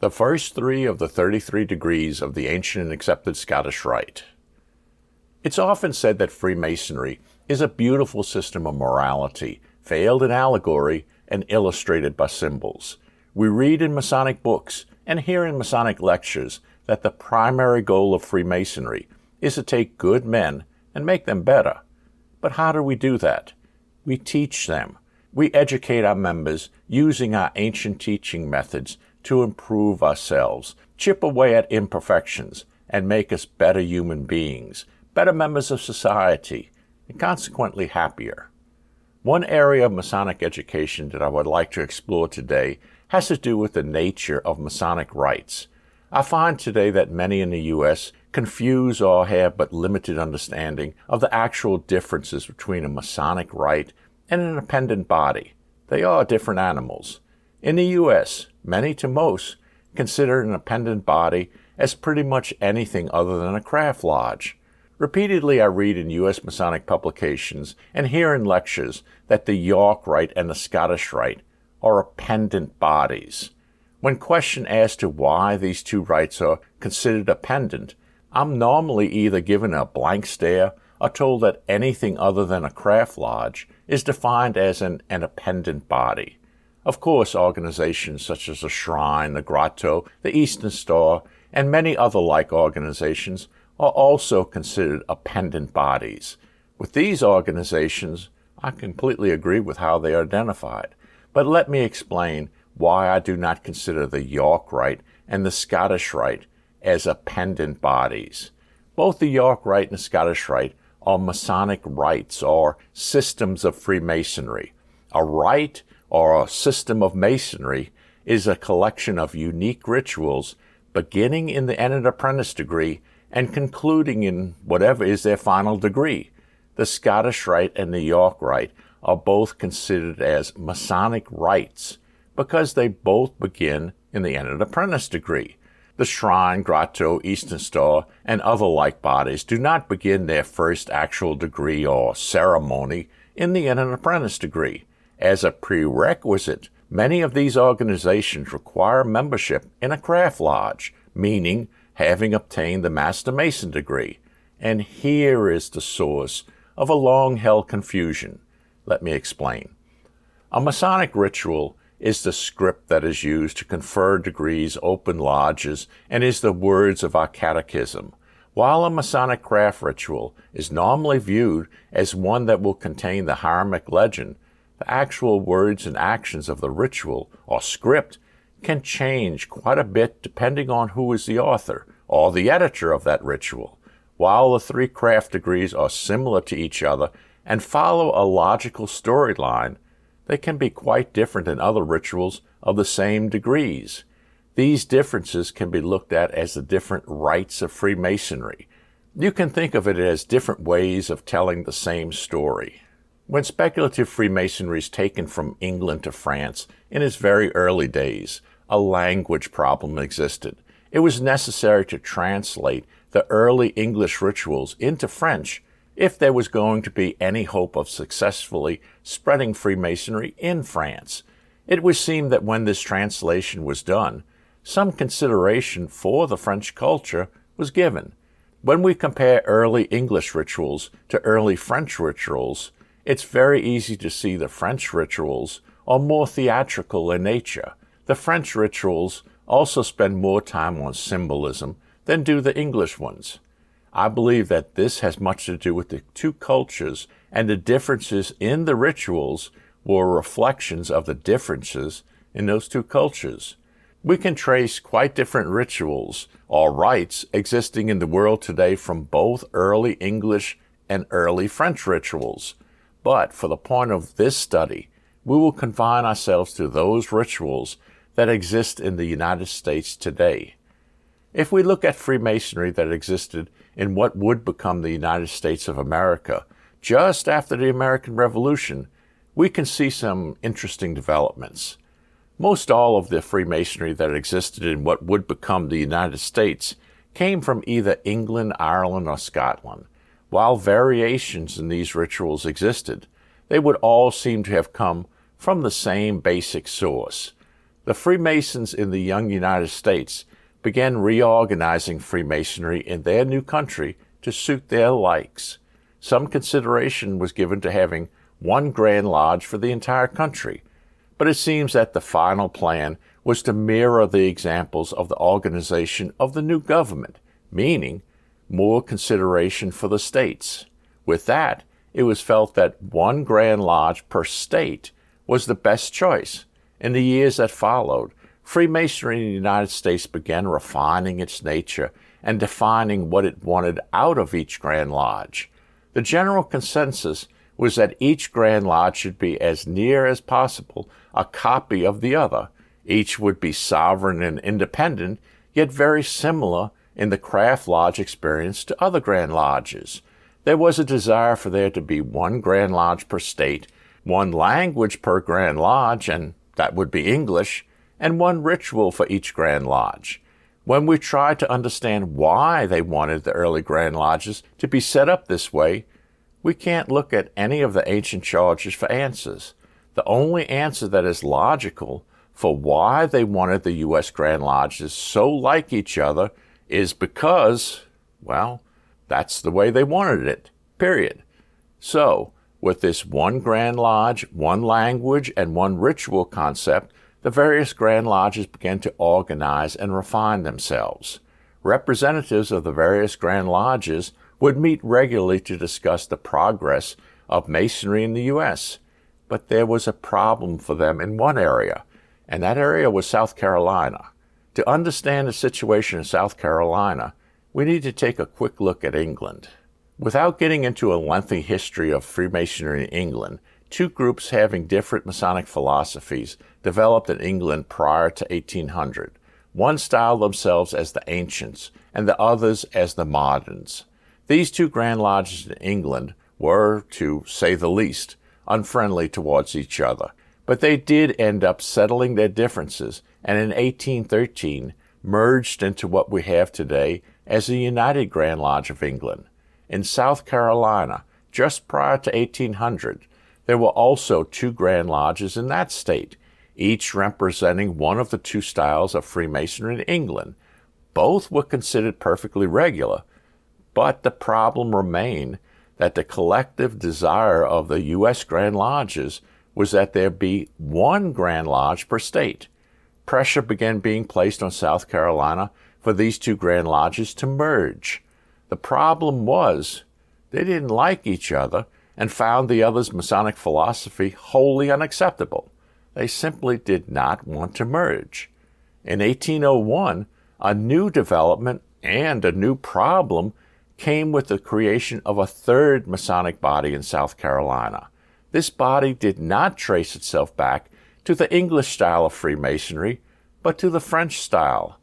the first 3 of the 33 degrees of the ancient and accepted Scottish Rite. It's often said that Freemasonry is a beautiful system of morality, veiled in allegory and illustrated by symbols. We read in Masonic books and hear in Masonic lectures that the primary goal of Freemasonry is to take good men and make them better. But how do we do that? We teach them. We educate our members using our ancient teaching methods to improve ourselves, chip away at imperfections, and make us better human beings, better members of society, and consequently happier. One area of Masonic education that I would like to explore today has to do with the nature of Masonic rites. I find today that many in the U.S. confuse or have but limited understanding of the actual differences between a Masonic rite and an independent body. They are different animals. In the U.S., many to most consider an independent body as pretty much anything other than a craft lodge. Repeatedly I read in U.S. Masonic publications and hear in lectures that the York Rite and the Scottish Rite are appendant bodies. When questioned as to why these two rites are considered appendant, I'm normally either given a blank stare or told that anything other than a craft lodge is defined as an appendant body. Of course, organizations such as the Shrine, the Grotto, the Eastern Star, and many other like organizations are also considered appendant bodies. With these organizations, I completely agree with how they are identified. But let me explain why I do not consider the York Rite and the Scottish Rite as appendant bodies. Both the York Rite and the Scottish Rite are Masonic rites or systems of Freemasonry. A rite or a system of Masonry is a collection of unique rituals beginning in the eminent apprentice degree and concluding in whatever is their final degree. The Scottish Rite and the York Rite are both considered as Masonic rites because they both begin in the eminent apprentice degree. The Shrine, Grotto, Eastern Star, and other like bodies do not begin their first actual degree or ceremony in the eminent apprentice degree. As a prerequisite, many of these organizations require membership in a craft lodge, meaning having obtained the Master Mason degree. And here is the source of a long-held confusion. Let me explain. A Masonic ritual is the script that is used to confer degrees, open lodges, and is the words of our catechism, while a Masonic craft ritual is normally viewed as one that will contain the Hieroglyphic legend. The actual words and actions of the ritual, or script, can change quite a bit depending on who is the author or the editor of that ritual. While the 3 craft degrees are similar to each other and follow a logical storyline, they can be quite different than other rituals of the same degrees. These differences can be looked at as the different rites of Freemasonry. You can think of it as different ways of telling the same story. When speculative Freemasonry is taken from England to France in its very early days, a language problem existed. It was necessary to translate the early English rituals into French if there was going to be any hope of successfully spreading Freemasonry in France. It would seem that when this translation was done, some consideration for the French culture was given. When we compare early English rituals to early French rituals, it's very easy to see the French rituals are more theatrical in nature. The French rituals also spend more time on symbolism than do the English ones. I believe that this has much to do with the two cultures, and the differences in the rituals were reflections of the differences in those two cultures. We can trace quite different rituals or rites existing in the world today from both early English and early French rituals. But for the point of this study, we will confine ourselves to those rituals that exist in the United States today. If we look at Freemasonry that existed in what would become the United States of America just after the American Revolution, we can see some interesting developments. Most all of the Freemasonry that existed in what would become the United States came from either England, Ireland, or Scotland. While variations in these rituals existed, they would all seem to have come from the same basic source. The Freemasons in the young United States began reorganizing Freemasonry in their new country to suit their likes. Some consideration was given to having one Grand Lodge for the entire country, but it seems that the final plan was to mirror the examples of the organization of the new government, meaning more consideration for the states. With that, it was felt that one Grand Lodge per state was the best choice. In the years that followed, Freemasonry in the United States began refining its nature and defining what it wanted out of each Grand Lodge. The general consensus was that each Grand Lodge should be as near as possible a copy of the other. Each would be sovereign and independent, yet very similar in the craft lodge experience to other Grand Lodges. There was a desire for there to be one Grand Lodge per state, one language per Grand Lodge, and that would be English, and one ritual for each Grand Lodge. When we try to understand why they wanted the early Grand Lodges to be set up this way, we can't look at any of the ancient charges for answers. The only answer that is logical for why they wanted the U.S. Grand Lodges so like each other is because, well, that's the way they wanted it, period. So, with this one Grand Lodge, one language, and one ritual concept, the various Grand Lodges began to organize and refine themselves. Representatives of the various Grand Lodges would meet regularly to discuss the progress of Masonry in the U.S., but there was a problem for them in one area, and that area was South Carolina. To understand the situation in South Carolina, we need to take a quick look at England. Without getting into a lengthy history of Freemasonry in England, two groups having different Masonic philosophies developed in England prior to 1800. One styled themselves as the Ancients, and the others as the Moderns. These two Grand Lodges in England were, to say the least, unfriendly towards each other, but they did end up settling their differences, and in 1813 merged into what we have today as the United Grand Lodge of England. In South Carolina, just prior to 1800, there were also two Grand Lodges in that state, each representing one of the two styles of Freemasonry in England. Both were considered perfectly regular, but the problem remained that the collective desire of the U.S. Grand Lodges was that there be one Grand Lodge per state. Pressure began being placed on South Carolina for these two Grand Lodges to merge. The problem was they didn't like each other and found the other's Masonic philosophy wholly unacceptable. They simply did not want to merge. In 1801, a new development and a new problem came with the creation of a third Masonic body in South Carolina. This body did not trace itself back to the English style of Freemasonry, but to the French style.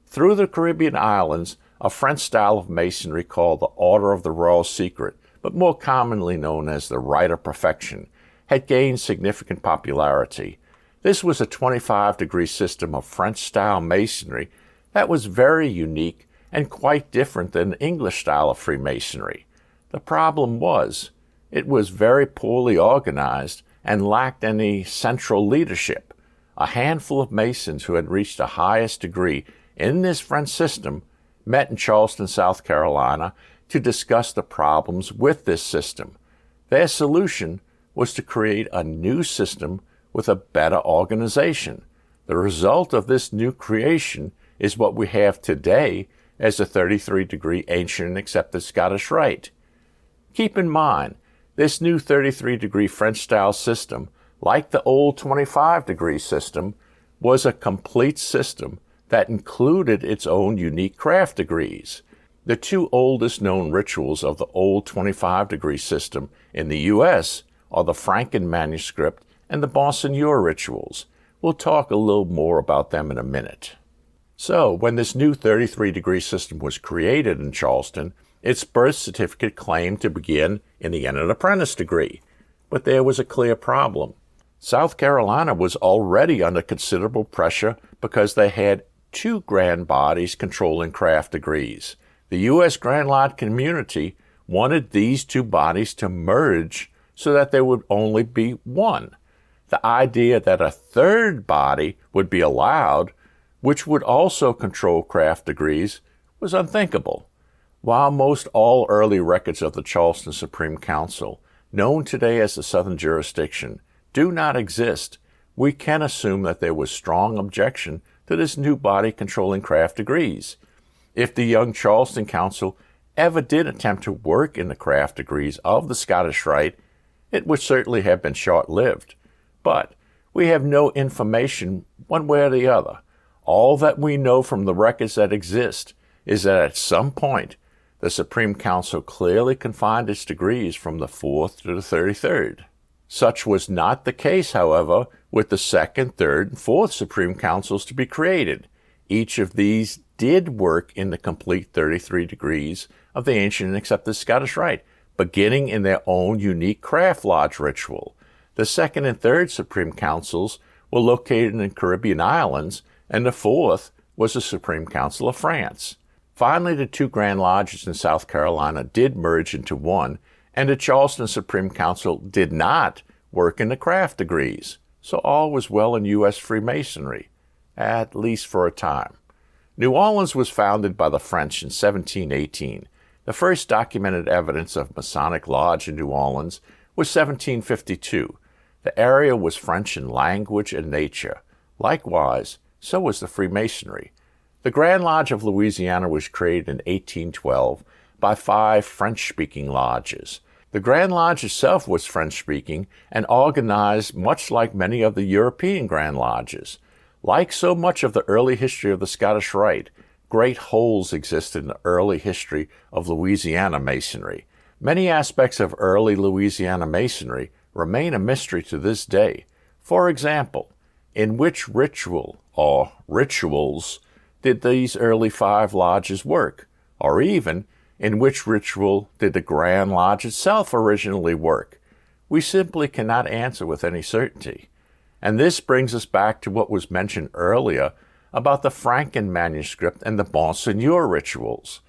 Through the Caribbean islands, a French style of Masonry called the Order of the Royal Secret, but more commonly known as the Rite of Perfection, had gained significant popularity. This was a 25-degree system of French-style Masonry that was very unique and quite different than the English style of Freemasonry. The problem was, it was very poorly organized and lacked any central leadership. A handful of Masons who had reached the highest degree in this French system met in Charleston, South Carolina, to discuss the problems with this system. Their solution was to create a new system with a better organization. The result of this new creation is what we have today as the 33-degree ancient and accepted Scottish Rite. Keep in mind, this new 33-degree French-style system, like the old 25-degree system, was a complete system that included its own unique craft degrees. The two oldest known rituals of the old 25-degree system in the U.S. are the Franken manuscript and the Bonsignor rituals. We'll talk a little more about them in a minute. So, when this new 33-degree system was created in Charleston, its birth certificate claimed to begin in the eminent apprentice degree. But there was a clear problem. South Carolina was already under considerable pressure because they had two grand bodies controlling craft degrees. The U.S. Grand Lodge community wanted these two bodies to merge so that there would only be one. The idea that a third body would be allowed, which would also control craft degrees, was unthinkable. While most all early records of the Charleston Supreme Council, known today as the Southern Jurisdiction, do not exist, we can assume that there was strong objection to this new body controlling craft degrees. If the young Charleston Council ever did attempt to work in the craft degrees of the Scottish Rite, it would certainly have been short-lived. But we have no information one way or the other. All that we know from the records that exist is that at some point, the Supreme Council clearly confined its degrees from the 4th to the 33rd. Such was not the case, however, with the 2nd, 3rd, and 4th Supreme Councils to be created. Each of these did work in the complete 33 degrees of the ancient and accepted Scottish Rite, beginning in their own unique craft lodge ritual. The 2nd and 3rd Supreme Councils were located in the Caribbean islands, and the 4th was the Supreme Council of France. Finally, the 2 Grand Lodges in South Carolina did merge into one, and the Charleston Supreme Council did not work in the craft degrees. So all was well in U.S. Freemasonry, at least for a time. New Orleans was founded by the French in 1718. The first documented evidence of Masonic Lodge in New Orleans was 1752. The area was French in language and nature. Likewise, so was the Freemasonry. The Grand Lodge of Louisiana was created in 1812 by 5 French-speaking lodges. The Grand Lodge itself was French-speaking and organized much like many of the European Grand Lodges. Like so much of the early history of the Scottish Rite, great holes exist in the early history of Louisiana Masonry. Many aspects of early Louisiana Masonry remain a mystery to this day. For example, in which ritual or rituals did these early 5 lodges work? Or even, in which ritual did the Grand Lodge itself originally work? We simply cannot answer with any certainty. And this brings us back to what was mentioned earlier about the Franken manuscript and the Monseigneur rituals.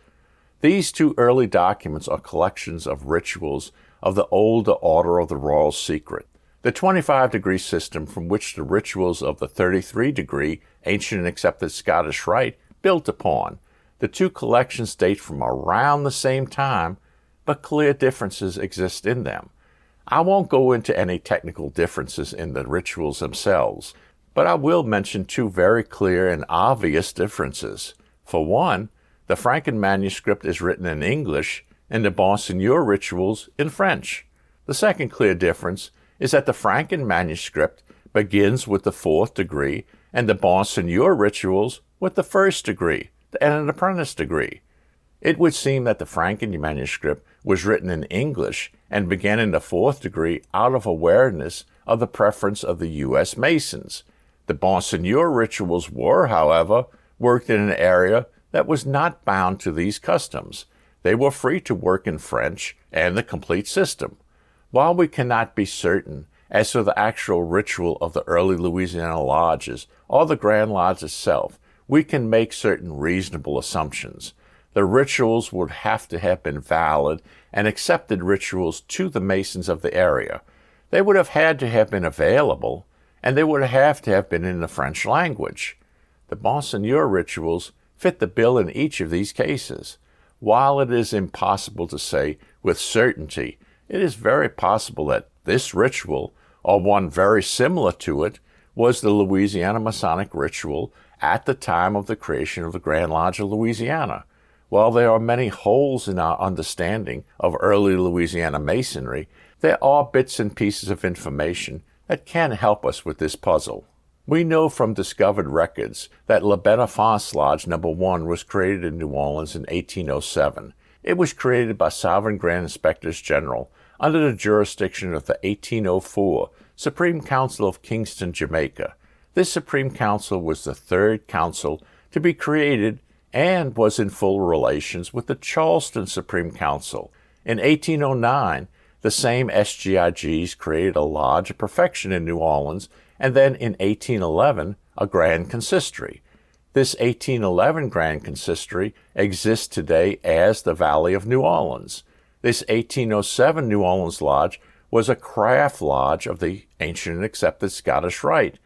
These 2 early documents are collections of rituals of the older Order of the Royal Secret. The 25-degree system from which the rituals of the 33-degree ancient and accepted Scottish Rite built upon. The 2 collections date from around the same time, but clear differences exist in them. I won't go into any technical differences in the rituals themselves, but I will mention 2 very clear and obvious differences. For one, the Franken manuscript is written in English and the Monseigneur rituals in French. The second clear difference is that the Franken manuscript begins with the 4th degree and the Monseigneur rituals with the 1st degree and an apprentice degree. It would seem that the Franken manuscript was written in English and began in the 4th degree out of awareness of the preference of the U.S. Masons. The Monseigneur rituals were, however, worked in an area that was not bound to these customs. They were free to work in French and the complete system. While we cannot be certain as to the actual ritual of the early Louisiana lodges or the Grand Lodge itself, we can make certain reasonable assumptions. The rituals would have to have been valid and accepted rituals to the Masons of the area. They would have had to have been available, and they would have to have been in the French language. The Monseigneur rituals fit the bill in each of these cases. While it is impossible to say with certainty, it is very possible that this ritual, or one very similar to it, was the Louisiana Masonic ritual at the time of the creation of the Grand Lodge of Louisiana. While there are many holes in our understanding of early Louisiana Masonry, there are bits and pieces of information that can help us with this puzzle. We know from discovered records that La Benefice Lodge No. 1 was created in New Orleans in 1807. It was created by Sovereign Grand Inspectors General under the jurisdiction of the 1804 Supreme Council of Kingston, Jamaica. This Supreme Council was the 3rd council to be created and was in full relations with the Charleston Supreme Council. In 1809, the same SGIGs created a Lodge of Perfection in New Orleans, and then in 1811, a Grand Consistory. This 1811 Grand Consistory exists today as the Valley of New Orleans. This 1807 New Orleans Lodge was a craft lodge of the ancient and accepted Scottish Rite,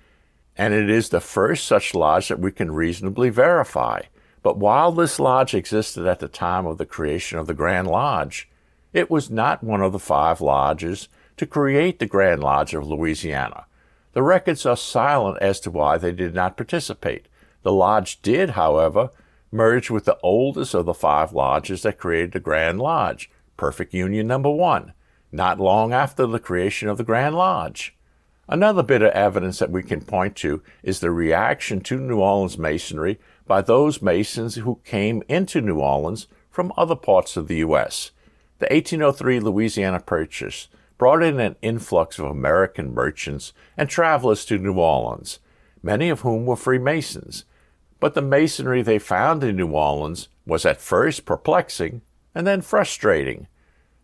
and it is the first such lodge that we can reasonably verify. But while this lodge existed at the time of the creation of the Grand Lodge, it was not one of the 5 lodges to create the Grand Lodge of Louisiana. The records are silent as to why they did not participate. The lodge did, however, merge with the oldest of the 5 lodges that created the Grand Lodge, Perfect Union Number 1, not long after the creation of the Grand Lodge. Another bit of evidence that we can point to is the reaction to New Orleans Masonry by those Masons who came into New Orleans from other parts of the U.S. The 1803 Louisiana Purchase brought in an influx of American merchants and travelers to New Orleans, many of whom were Freemasons. But the Masonry they found in New Orleans was at first perplexing and then frustrating.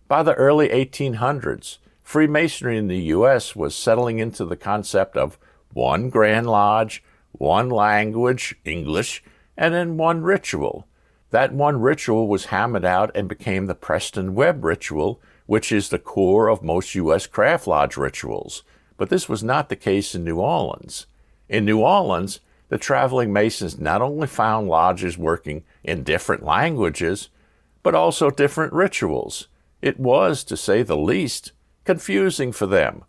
By the early 1800s, Freemasonry in the U.S. was settling into the concept of one Grand Lodge, one language, English, and then one ritual. That one ritual was hammered out and became the Preston Webb ritual, which is the core of most U.S. craft lodge rituals. But this was not the case in New Orleans. In New Orleans, the traveling Masons not only found lodges working in different languages, but also different rituals. It was, to say the least, confusing for them.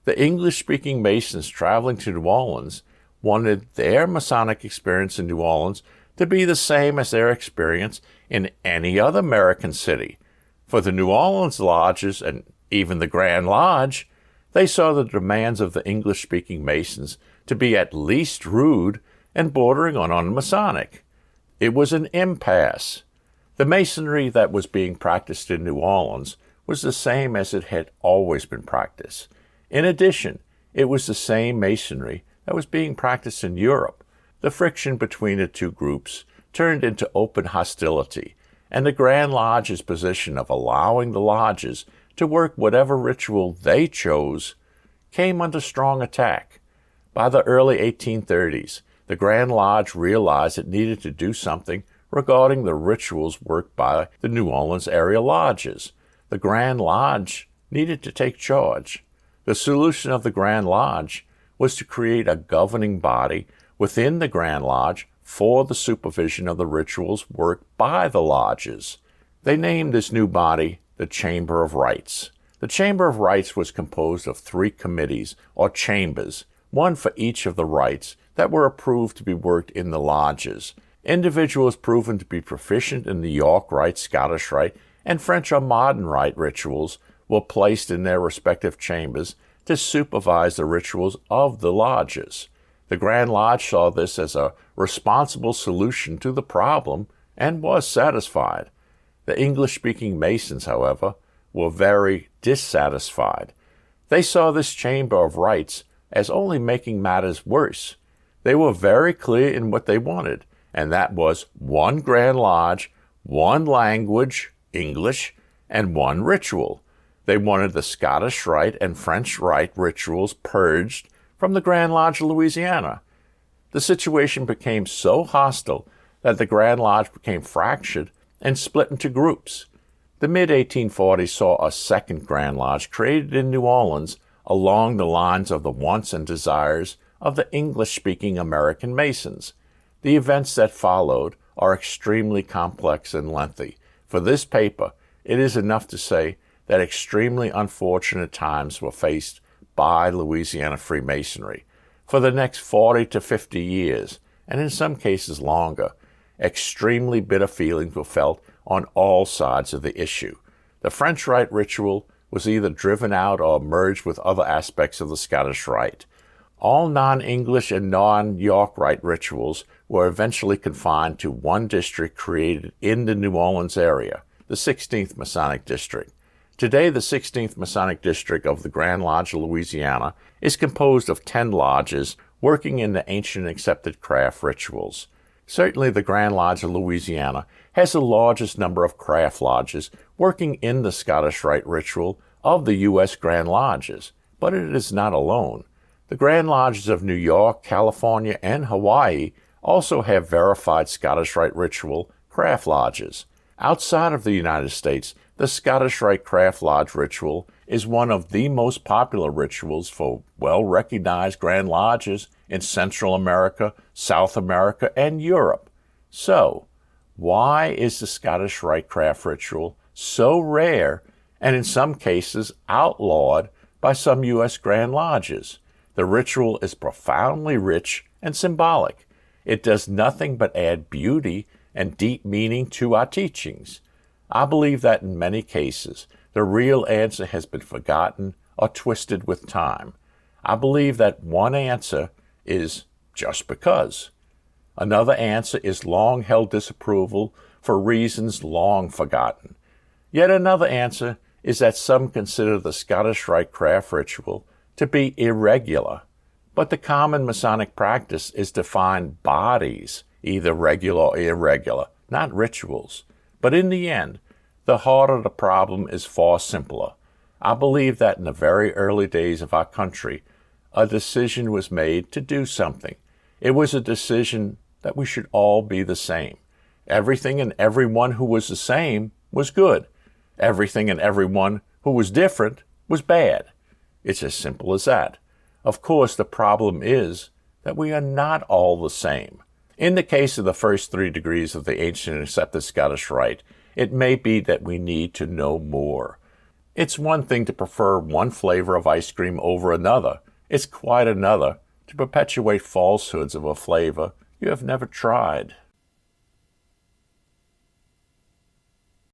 The English-speaking Masons traveling to New Orleans wanted their Masonic experience in New Orleans to be the same as their experience in any other American city. For the New Orleans lodges, and even the Grand Lodge, they saw the demands of the English-speaking Masons to be at least rude and bordering on un-Masonic. It was an impasse. The Masonry that was being practiced in New Orleans was the same as it had always been practiced. In addition, it was the same Masonry that was being practiced in Europe. The friction between the two groups turned into open hostility, and the Grand Lodge's position of allowing the lodges to work whatever ritual they chose came under strong attack. By the early 1830s, the Grand Lodge realized it needed to do something regarding the rituals worked by the New Orleans area lodges. The Grand Lodge needed to take charge. The solution of the Grand Lodge was to create a governing body within the Grand Lodge for the supervision of the rituals worked by the lodges. They named this new body the Chamber of Rites. The Chamber of Rites was composed of 3 committees, or chambers, one for each of the rites that were approved to be worked in the lodges. Individuals proven to be proficient in the York Rite, Scottish Rite, and French or Modern Rite rituals were placed in their respective chambers to supervise the rituals of the lodges. The Grand Lodge saw this as a responsible solution to the problem and was satisfied. The English-speaking Masons, however, were very dissatisfied. They saw this Chamber of Rites as only making matters worse. They were very clear in what they wanted, and that was one Grand Lodge, one language, English, and one ritual. They wanted the Scottish Rite and French Rite rituals purged from the Grand Lodge of Louisiana. The situation became so hostile that the Grand Lodge became fractured and split into groups. The mid-1840s saw a second Grand Lodge created in New Orleans along the lines of the wants and desires of the English-speaking American Masons. The events that followed are extremely complex and lengthy. For this paper, it is enough to say that extremely unfortunate times were faced by Louisiana Freemasonry. For the next 40 to 50 years, and in some cases longer, extremely bitter feelings were felt on all sides of the issue. The French Rite ritual was either driven out or merged with other aspects of the Scottish Rite. All non-English and non-York Rite rituals were eventually confined to one district created in the New Orleans area, the 16th Masonic District. Today, the 16th Masonic District of the Grand Lodge of Louisiana is composed of 10 lodges working in the ancient accepted craft rituals. Certainly, the Grand Lodge of Louisiana has the largest number of craft lodges working in the Scottish Rite ritual of the U.S. Grand Lodges, but it is not alone. The Grand Lodges of New York, California, and Hawaii also have verified Scottish Rite ritual craft lodges. Outside of the United States, the Scottish Rite Craft Lodge ritual is one of the most popular rituals for well-recognized Grand Lodges in Central America, South America, and Europe. So, why is the Scottish Rite craft ritual so rare and in some cases outlawed by some U.S. Grand Lodges? The ritual is profoundly rich and symbolic. It does nothing but add beauty and deep meaning to our teachings. I believe that in many cases, the real answer has been forgotten or twisted with time. I believe that one answer is just because. Another answer is long-held disapproval for reasons long forgotten. Yet another answer is that some consider the Scottish Rite craft ritual to be irregular. But the common Masonic practice is to find bodies, either regular or irregular, not rituals. But in the end, the heart of the problem is far simpler. I believe that in the very early days of our country, a decision was made to do something. It was a decision that we should all be the same. Everything and everyone who was the same was good. Everything and everyone who was different was bad. It's as simple as that. Of course, the problem is that we are not all the same. In the case of the first 3 degrees of the ancient and accepted Scottish Rite, it may be that we need to know more. It's one thing to prefer one flavor of ice cream over another. It's quite another to perpetuate falsehoods of a flavor you have never tried.